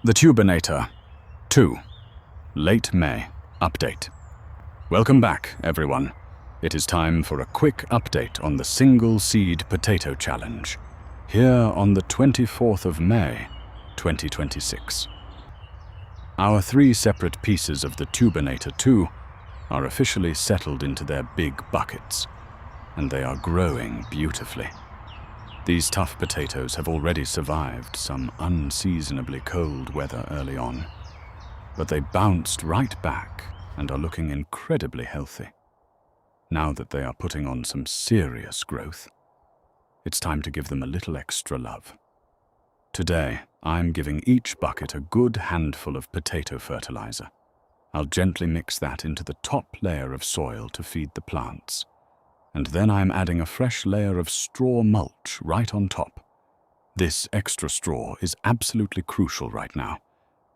The Tubernator Two, late May update. Welcome back, everyone. It is time for a quick update on the single seed potato challenge, here on the 24th of May, 2026. Our 3 separate pieces of the Tubernator Two are officially settled into their big buckets, and they are growing beautifully. These tough potatoes have already survived some unseasonably cold weather early on, but they bounced right back and are looking incredibly healthy. Now that they are putting on some serious growth, it's time to give them a little extra love. Today, I'm giving each bucket a good handful of potato fertilizer. I'll gently mix that into the top layer of soil to feed the plants. And then I'm adding a fresh layer of straw mulch right on top. This extra straw is absolutely crucial right now.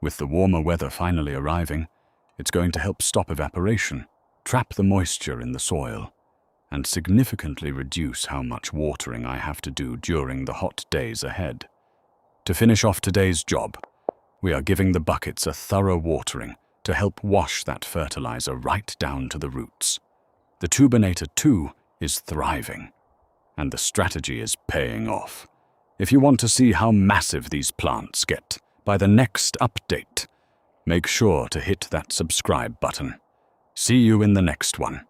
With the warmer weather finally arriving, it's going to help stop evaporation, trap the moisture in the soil, and significantly reduce how much watering I have to do during the hot days ahead. To finish off today's job, we are giving the buckets a thorough watering to help wash that fertilizer right down to the roots. The Tubernator Two is thriving, and the strategy is paying off. If you want to see how massive these plants get by the next update, make sure to hit that subscribe button. See you in the next one.